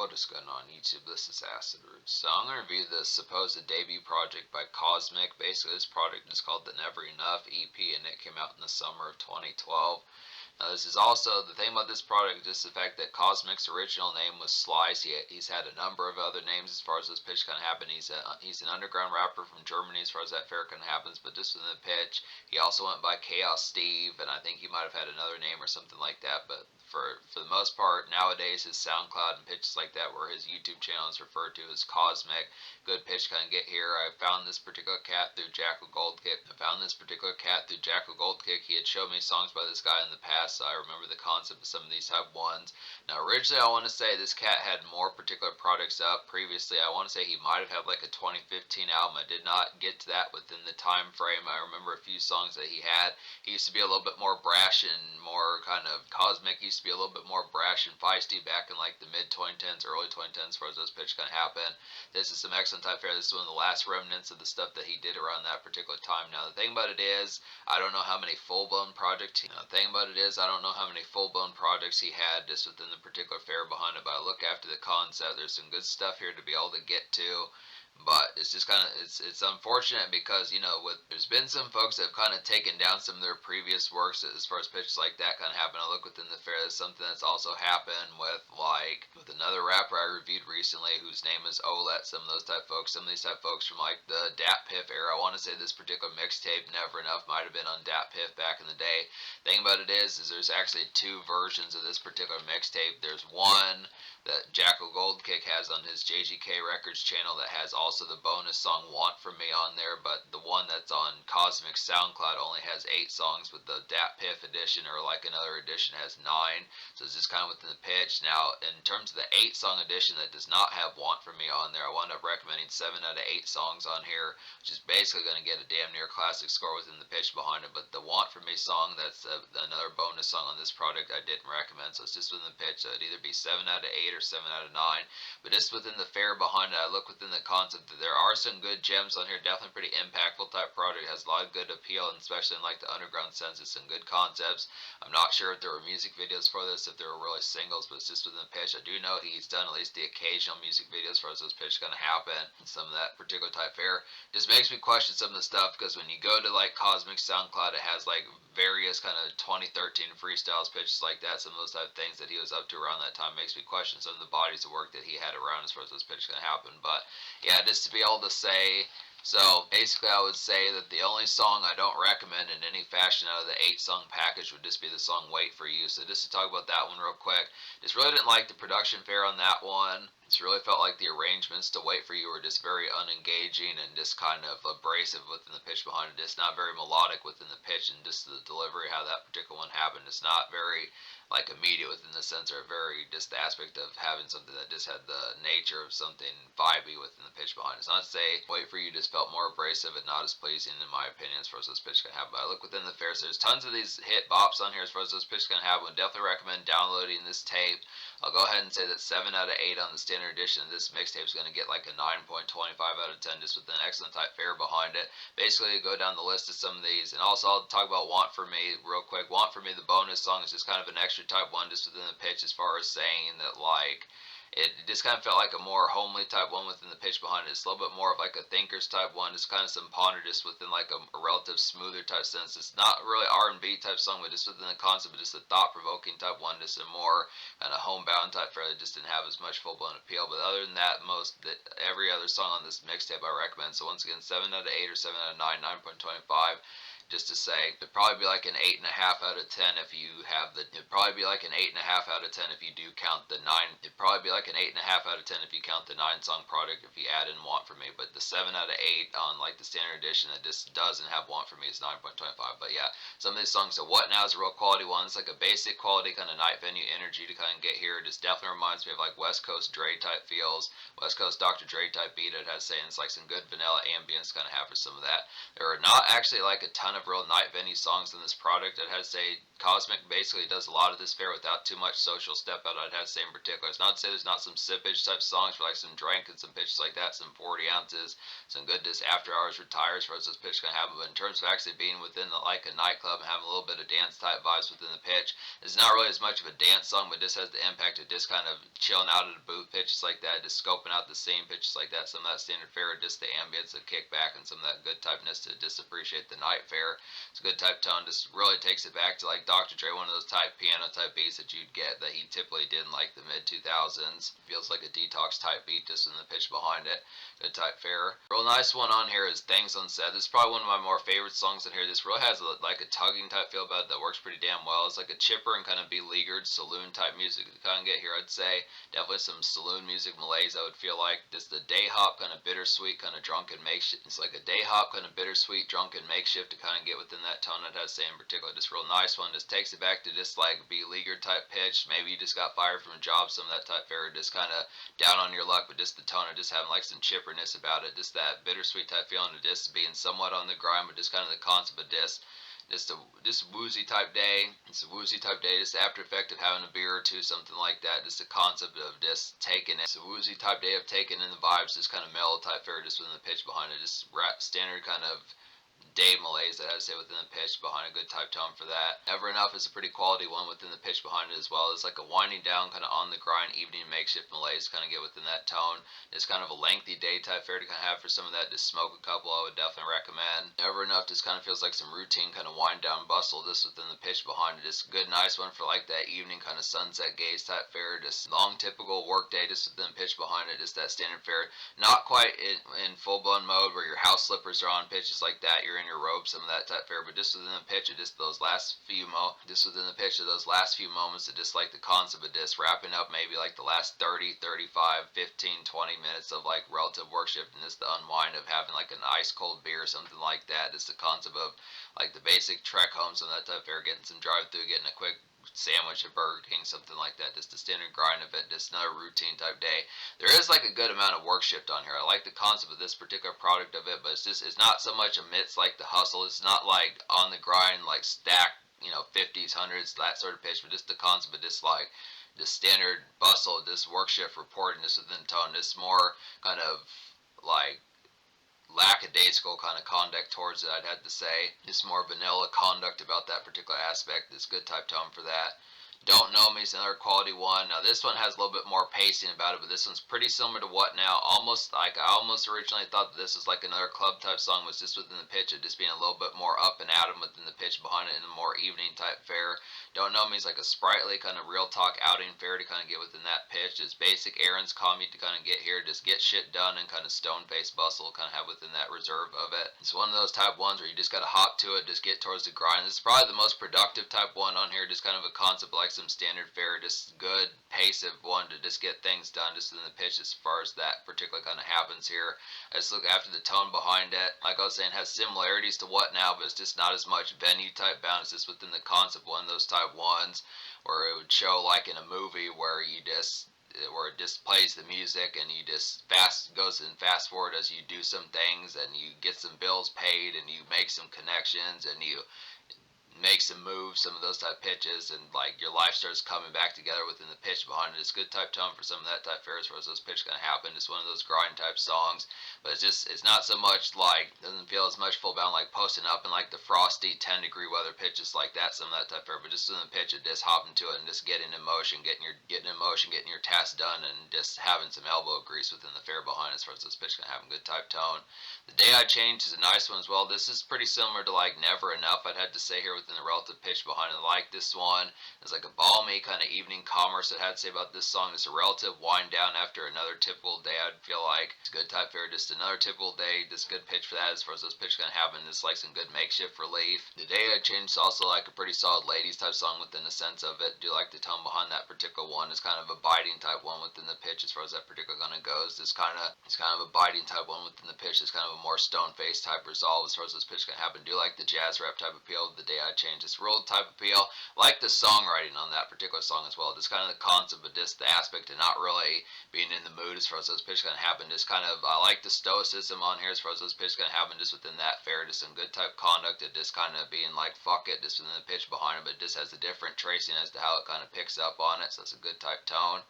What is going on YouTube? This is Acid Roots. So I'm going to review the supposed debut project by Cosmic. Basically this project is called the Never Enough EP and it came out in the summer of 2012. Now this is also, the thing about this product is the fact that Cosmic's original name was Slice. He's had a number of other names as far as this pitch kind of happened. He's an underground rapper from Germany as far as that fair kind of happens, but just within the pitch, he also went by Chaos Steve, and I think he might have had another name or something like that, but for the most part, nowadays his SoundCloud and pitches like that, where his YouTube channel is referred to as Cosmic. Good pitch kind of get here. I found this particular cat through Jackal Goldkick. He had showed me songs by this guy in the past, so I remember the concept of some of these type ones. Now originally I want to say this cat had more particular products up previously. I want to say he might have had like a 2015 album. I did not get to that within the time frame. I remember a few songs that he had. He used to be a little bit more brash and more kind of Cosmic. He used to be a little bit more brash and feisty back in like the mid 2010s, early 2010s, as far as those pitch kind of happen. This is some excellent type fair. This is one of the last remnants of the stuff that he did around that particular time. Now the thing about it is, I don't know how many full-blown projects he had just within the particular fair behind it, but I look after the concept. There's some good stuff here to be able to get to. But it's just kind of, it's unfortunate because, you know, there's been some folks that have kind of taken down some of their previous works as far as pitches like that kind of happen. I look within the fair, there's something that's also happened with another rapper I reviewed recently whose name is Olet. Some of those type folks, some of these type folks from like the Datpiff era. I want to say this particular mixtape, Never Enough, might have been on Datpiff back in the day. Thing about it is there's actually two versions of this particular mixtape. There's one that Jackal Goldkick has on his JGK Records channel that has also the bonus song Want From Me on there, but the one that's on Cosmic SoundCloud only has 8 songs, with the Datpiff edition or like another edition has 9, so it's just kind of within the pitch. Now in terms of the 8 song edition that does not have Want From Me on there, I wound up recommending 7 out of 8 songs on here, which is basically going to get a damn near classic score within the pitch behind it. But the Want From Me song, that's another bonus song on this product, I didn't recommend, so it's just within the pitch. So it'd either be 7 out of 8 or 7 out of 9, but just within the fair behind it, I look within the concept that there are some good gems on here. Definitely pretty impactful type product. It has a lot of good appeal, and especially in like the underground sense, it's some good concepts. I'm not sure if there were music videos for this, if there were really singles, but it's just within the pitch. I do know he's done at least the occasional music videos for those pitch going to happen. And some of that particular type fair just makes me question some of the stuff, because when you go to like Cosmic SoundCloud, it has like various kind of 2013 freestyles, pitches like that. Some of those type of things that he was up to around that time makes me question some of the bodies of work that he had around as far as those pitches going to happen. But yeah, just to be able to say, so basically I would say that the only song I don't recommend in any fashion out of the 8 song package would just be the song Wait For You. So just to talk about that one real quick, just really didn't like the production fare on that one. It's really felt like the arrangements to Wait For You were just very unengaging and just kind of abrasive within the pitch behind it. Just not very melodic within the pitch, and just the delivery, how that particular one happened. It's not very like immediate within the sense, or very just the aspect of having something that just had the nature of something vibey within the pitch behind it. It's not to say Wait For You just felt more abrasive and not as pleasing in my opinion as far as this pitch can have. But I look within the fair, so there's tons of these hit bops on here as far as this pitch can have. I would definitely recommend downloading this tape. I'll go ahead and say that 7 out of 8 on the standard edition of this mixtape is going to get like a 9.25 out of 10, just with an excellent type fare behind it. Basically, go down the list of some of these, and also I'll talk about Want For Me real quick. Want For Me, the bonus song, is just kind of an extra type one just within the pitch, as far as saying that like it just kind of felt like a more homely type one within the pitch behind it. It's a little bit more of like a thinker's type one, just kind of some ponder just within like a relative smoother type sense. It's not really R&B type song, but just within the concept of just a thought-provoking type one, just a more kind of homebound type fair that just didn't have as much full-blown appeal. But other than that, every other song on this mixtape I recommend. So once again, 7 out of 8 or 7 out of 9, 9.25. Just to say, it'd probably be like an 8.5 out of 10 if you have the. It'd probably be like an 8.5 out of 10 if you do count the 9. It'd probably be like an 8.5 out of 10 if you count the 9 song product if you add in Want For Me. But the 7 out of 8 on like the standard edition that just doesn't have Want For Me is 9.25. But yeah, some of these songs. So What Now is a real quality one. It's like a basic quality kind of night venue energy to kind of get here. It just definitely reminds me of like West Coast Dre type feels, West Coast Dr. Dre type beat. It has saying it's like some good vanilla ambience kind of have for some of that. There are not actually like a ton kind of real night venue songs in this product. I'd have to say Cosmic basically does a lot of this fare without too much social step out. I'd have to say in particular. It's not to say there's not some sippage type songs for like some drink and some pitches like that, some 40 ounces, some good just after hours retires for us those pitches gonna happen. But in terms of actually being within like a nightclub and having a little bit of dance type vibes within the pitch, it's not really as much of a dance song, but just has the impact of just kind of chilling out at a booth, pitches like that, just scoping out the scene, pitches like that, some of that standard fare, just the ambience, the kickback, and some of that good typeness to just appreciate the night fare. It's a good type tone, just really takes it back to like Dr. Dre, one of those type piano type beats that you'd get that he typically did in like the mid 2000s. Feels like a detox type beat just in the pitch behind it. Good type fare. Real nice one on here is Things Unsaid. This is probably one of my more favorite songs in here. This really has like a tugging type feel about it that works pretty damn well. It's like a chipper and kind of beleaguered saloon type music to kind of get here. I'd say definitely some saloon music malaise. I would feel like just the day hop kind of bittersweet kind of drunken makeshift. It's like a day hop kind of bittersweet drunken makeshift to kind of get within that tone. I'd have to say in particular, just real nice one. Just takes it back to just like beleaguered type pitch. Maybe you just got fired from a job, some of that type fare, just kind of down on your luck, but just the tone of just having like some chipperness about it, just that bittersweet type feeling of just being somewhat on the grind, but just kind of the concept of just a woozy type day. It's a woozy type day, just the after effect of having a beer or two, something like that. Just the concept of just taking it. It's a woozy type day of taking in the vibes, just kind of mellow type fare, just within the pitch behind it. Just rap standard kind of day malaise that I would say within the pitch behind a good type tone for that. Never Enough is a pretty quality one within the pitch behind it as well. It's like a winding down kind of on the grind evening makeshift malaise kind of get within that tone. It's kind of a lengthy day type fare to kind of have for some of that. Just smoke a couple I would definitely recommend. Never Enough just kind of feels like some routine kind of wind down bustle just within the pitch behind it. Just a good nice one for like that evening kind of sunset gaze type fare. Just long typical work day just within the pitch behind it. Just that standard fare. Not quite in full blown mode where your house slippers are on, pitches like that. You're in your robe, some of that type fare, but just within the pitch of just those last few just within the pitch of those last few moments of just like the concept of just wrapping up maybe like the last 30, 35, 15, 20 minutes of like relative worship and just the unwind of having like an ice cold beer or something like that. Just the concept of like the basic trek home, some of that type fare, getting some drive through, getting a quick sandwich at Burger King, something like that. Just the standard grind of it, just another routine type day. There is like a good amount of work shift on here. I like the concept of this particular product of it, but it's not so much amidst like the hustle. It's not like on the grind, like stack, 50s, 100s, that sort of pitch, but just the concept of just like the standard bustle, this work shift reporting, this within tone, this more kind of like lackadaisical kind of conduct towards it, I'd have to say. Just more vanilla conduct about that particular aspect. This good type tone for that. Don't Know Me is another quality one. Now this one has a little bit more pacing about it, but this one's pretty similar to What Now. Almost like I almost originally thought that this was like another club type song, was just within the pitch of just being a little bit more up and at 'em within the pitch behind it in a more evening type fare. Don't Know Me is like a sprightly kind of real talk outing fare to kind of get within that pitch. It's basic errands commute to kind of get here, just get shit done, and kind of stone face bustle kind of have within that reserve of it. It's one of those type ones where you just got to hop to it, just get towards the grind. This is probably the most productive type one on here, just kind of a concept like some standard fare, just good pace of one to just get things done just in the pitch as far as that particular kind of happens here. I just look after the tone behind it. Like I was saying, has similarities to What Now, but it's just not as much venue type bound. It's just within the concept one of those type ones where it would show like in a movie where it just plays the music and you just goes in fast forward as you do some things and you get some bills paid and you make some connections and you make some moves, some of those type pitches, and like your life starts coming back together within the pitch behind it. It's good type tone for some of that type fare as far as those pitches gonna happen. It's one of those grind type songs, but it's not so much like, doesn't feel as much full bound like posting up in like the frosty 10-degree weather pitches like that, some of that type fare, but just in the pitch of just hopping to it and just getting in motion, getting your task done, and just having some elbow grease within the fare behind it as far as those pitches gonna have a good type tone. The Day I Changed is a nice one as well. This is pretty similar to like Never Enough, I'd have to say here, within the relative pitch behind it. Like this one, it's like a balmy kind of evening commerce. I'd have to say about this song. It's a relative wind down after another typical day. I'd feel like it's a good type fare, just another typical day. Just good pitch for that as far as those pitches gonna happen. It's like some good makeshift relief. The Day I Changed is also like a pretty solid ladies type song within the sense of it. Do like the tone behind that particular one. It's kind of a biting type one within the pitch as far as that particular kind of goes. It's kind of a biting type one within the pitch. It's kind of a more stone face type resolve as far as those pitches gonna happen. Do like the jazz rap type appeal of The Day I change. This real type appeal. Like the songwriting on that particular song as well. Just kind of the concept of just the aspect of not really being in the mood as far as those pitches gonna happen. Just kind of I like the stoicism on here as far as those pitches gonna happen just within that fair. Just some good type conduct of just kind of being like fuck it just within the pitch behind it, but it just has a different tracing as to how it kind of picks up on it. So it's a good type tone.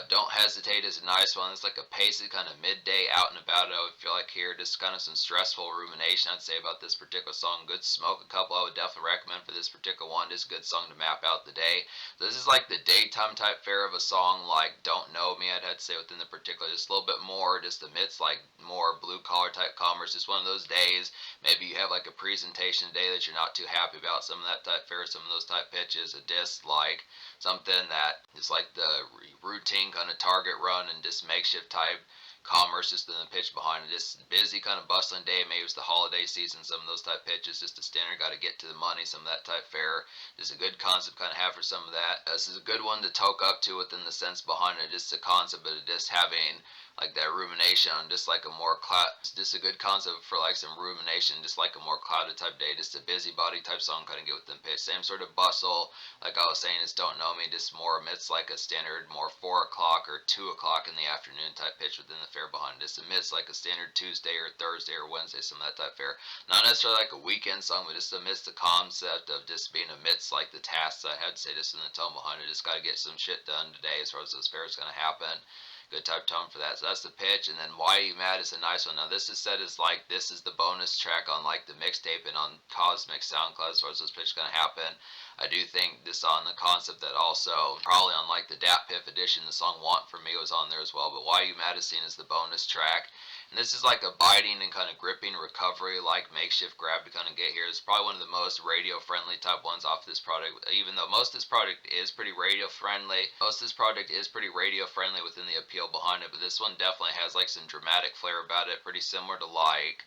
Don't Hesitate is a nice one. It's like a pacey kind of midday out and about. I would feel like here, just kind of some stressful rumination I'd say about this particular song. Good smoke a couple I would definitely recommend for this particular one. Just a good song to map out the day. So this is like the daytime type fare of a song like Don't Know Me, I'd have to say within the particular. Just a little bit more, just amidst like more blue collar type commerce. Just one of those days. Maybe you have like a presentation day that you're not too happy about. Some of that type fare, some of those type pitches. A disc like something that is like the routine kind of target run and just makeshift type commerce just in the pitch behind it. Just busy kind of bustling day. Maybe it's the holiday season, some of those type pitches, just a standard got to get to the money, some of that type fare. Just a good concept kind of have for some of that. This is a good one to toke up to within the sense behind it. Just the concept of just having like that rumination on just like a more just a good concept for like some rumination, just like a more clouded type day, just a busybody type song kind of get within pitch. Same sort of bustle, like I was saying, is Don't Know Me, just more amidst like a standard more 4 o'clock or 2 o'clock in the afternoon type pitch within the fair behind this amidst like a standard Tuesday or Thursday or Wednesday, some of that type fair. Not necessarily like a weekend song, but just amidst the concept of just being amidst like the tasks I had to say, just in the tone behind it. Just got to get some shit done today as far as those fairs going to happen. Good type tone for that. So that's the pitch. And then Why Are You Mad is a nice one. Now this is said as like this is the bonus track on like the mixtape and on Cosmic SoundCloud as far as this pitch going to happen. I do think this on the concept that also probably on like the Datpiff edition, the song Want For Me was on there as well. But Why Are You Mad is seen as the bonus track. And this is like a biting and kind of gripping recovery like makeshift grab to kind of get here. It's probably one of the most radio friendly type ones off this product, even though most of this product is pretty radio friendly. Most of this product is pretty radio friendly within the appeal behind it, but this one definitely has like some dramatic flair about it, pretty similar to like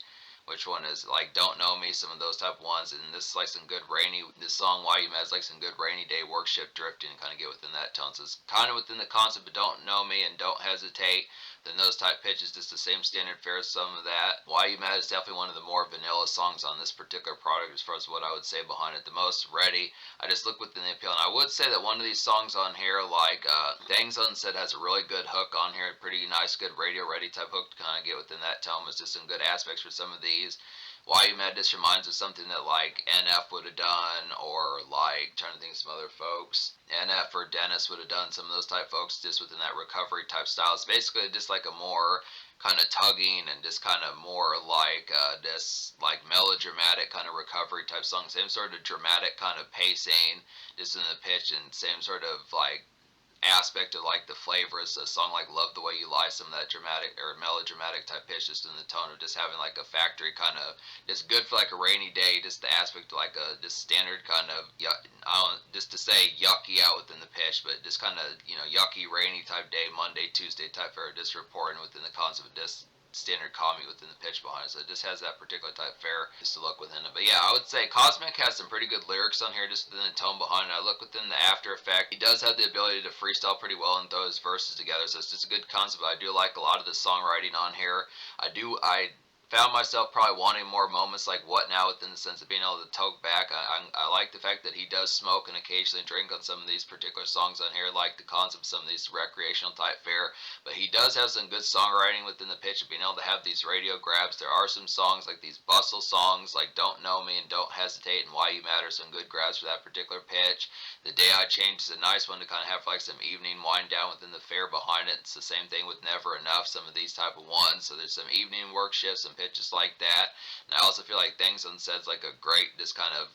which one is like Don't Know Me, some of those type of ones. And this is like some good rainy, this song Why You Mad is like some good rainy day work shift drifting and kind of get within that tone. So it's kind of within the concept of Don't Know Me and Don't Hesitate. Then those type pitches, just the same standard fare as some of that. Why You Mad is definitely one of the more vanilla songs on this particular product as far as what I would say behind it. The most ready. I just look within the appeal. And I would say that one of these songs on here, like Things Unsaid, has a really good hook on here. Pretty nice, good radio ready type hook to kind of get within that tone. It's just some good aspects for some of these. Why You Mad just reminds of something that like NF would have done, or like trying to think of some other folks. NF or Dennis would have done, some of those type folks just within that recovery type style. It's basically just like a more kind of tugging and just kind of more like this like melodramatic kind of recovery type song. Same sort of dramatic kind of pacing just in the pitch, and same sort of like aspect of like the flavor is a song like Love the Way You Lie, some of that dramatic or melodramatic type pitch just in the tone of just having like a factory kind of just good for like a rainy day, just the aspect of like a just standard kind of just to say yucky out within the pitch, but just kind of yucky rainy type day, Monday Tuesday type fare, just reporting within the concept of just standard commute within the pitch behind it. So it just has that particular type fare just to look within it. But yeah, I would say Cosmic has some pretty good lyrics on here just within the tone behind it. I look within the after effect. He does have the ability to freestyle pretty well and throw his verses together, so it's just a good concept. I do like a lot of the songwriting on here. I found myself probably wanting more moments like What Now, within the sense of being able to toke back. I like the fact that he does smoke and occasionally drink on some of these particular songs on here, like the concept of some of these recreational type fare, but he does have some good songwriting within the pitch of being able to have these radio grabs. There are some songs like these bustle songs like Don't Know Me and Don't Hesitate and Why You Matter, some good grabs for that particular pitch. The Day I Changed is a nice one to kind of have like some evening wind down within the fare behind it. It's the same thing with Never Enough, some of these type of ones. So there's some evening work shifts, some pitches like that. And I also feel like Things Unsaid's like a great just kind of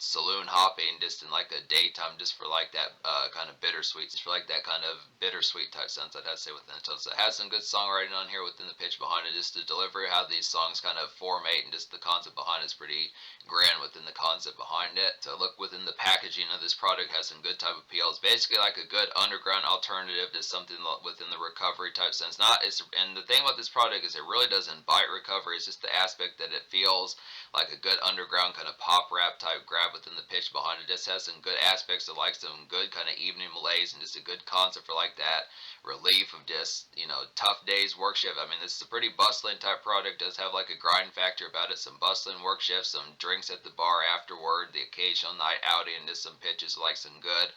saloon hopping just in like a daytime, just for like that kind of bittersweet, just for like that kind of bittersweet type sense I'd have to say within it. So it has some good songwriting on here within the pitch behind it. Just the delivery, how these songs kind of formate, and just the concept behind it is pretty grand within the concept behind it. So look within the packaging of this product, has some good type of appeal. It's basically like a good underground alternative to something within the recovery type sense. And the thing about this product is it really doesn't bite recovery. It's just the aspect that it feels like a good underground kind of pop rap type grab grab within the pitch behind it. Just has some good aspects of like some good kind of evening malaise and just a good concept for like that relief of just, tough days work shift. I mean, this is a pretty bustling type product. Does have like a grind factor about it. Some bustling work shifts, some drinks at the bar afterward, the occasional night outing, and just some pitches like some good,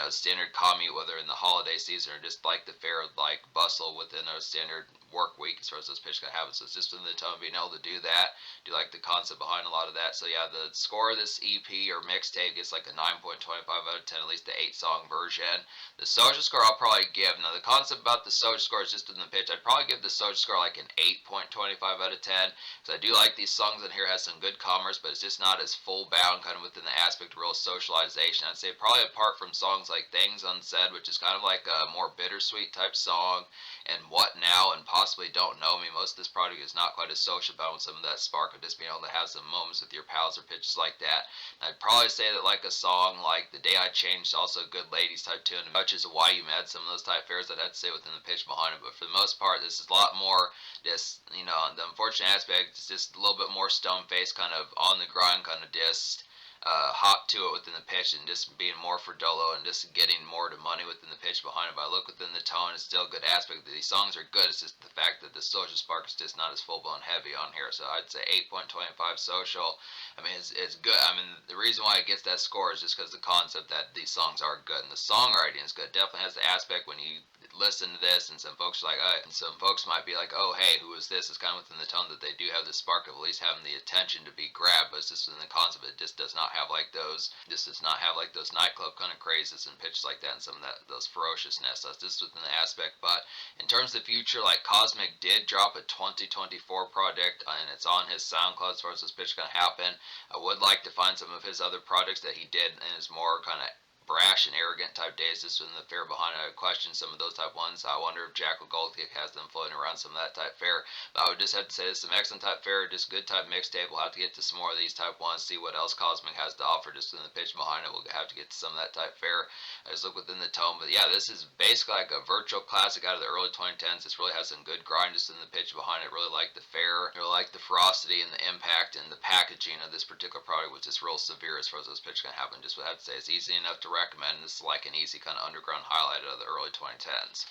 standard commute, whether in the holiday season or just like the fair, like bustle within a standard work week as far as those pitches can happen. So it's just in the tone of being able to do that. Do like the concept behind a lot of that. So yeah, the score of this EP or mixtape gets like a 9.25 out of 10, at least the 8-song version. The social score I'll probably give. Now the concept about the social score is just in the pitch. I'd probably give the social score like an 8.25 out of 10. Because I do like these songs in here, has some good commerce, but it's just not as full bound kind of within the aspect of real socialization. I'd say probably apart from songs like Things Unsaid, which is kind of like a more bittersweet type song, and What Now, and possibly Don't Know Me. Most of this product is not quite as social bound with some of that spark of just being able to have some moments with your pals or pitches like that. And I'd probably say that like a song like The Day I Changed, also a good ladies type tune, and much as Why You Mad, some of those type fares I'd have to say within the pitch behind it. But for the most part, this is a lot more just, the unfortunate aspect is just a little bit more stone faced, kind of on the grind, kind of just hop to it within the pitch, and just being more for Dolo and just getting more to money within the pitch behind it. But I look within the tone, it's still a good aspect. These songs are good. It's just the fact that the social spark is just not as full blown heavy on here. So I'd say 8.25 social. I mean, it's good. I mean, the reason why it gets that score is just because the concept that these songs are good, and the songwriting is good. Definitely has the aspect when you listen to this, and some folks are like, and some folks might be like, oh hey, who is this? It's kind of within the tone that they do have the spark of at least having the attention to be grabbed, but it's just within the concept. It just does not have like those. This does not have like those nightclub kind of crazes and pitches like that, and some of those ferociousness. That's just within the aspect. But in terms of the future, like Cosmic did drop a 2024 project, and it's on his SoundCloud as far as this pitch gonna happen. I would like to find some of his other projects that he did in his more kind of brash and arrogant type days. This was in the fair behind it. I question some of those type ones. I wonder if Jackal Goldkick has them floating around some of that type fare. But I would just have to say this is some excellent type fare, just good type mixtape. We'll have to get to some more of these type ones, see what else Cosmic has to offer just in the pitch behind it. We'll have to get to some of that type fare. I just look within the tone. But yeah, this is basically like a virtual classic out of the early 2010s. This really has some good grind just in the pitch behind it. Really like the fare. Really like the ferocity and the impact, and the packaging of this particular product was just real severe as far as this pitch can happen. Just would have to say it's easy enough to recommend. This is like an easy kind of underground highlight of the early 2010s.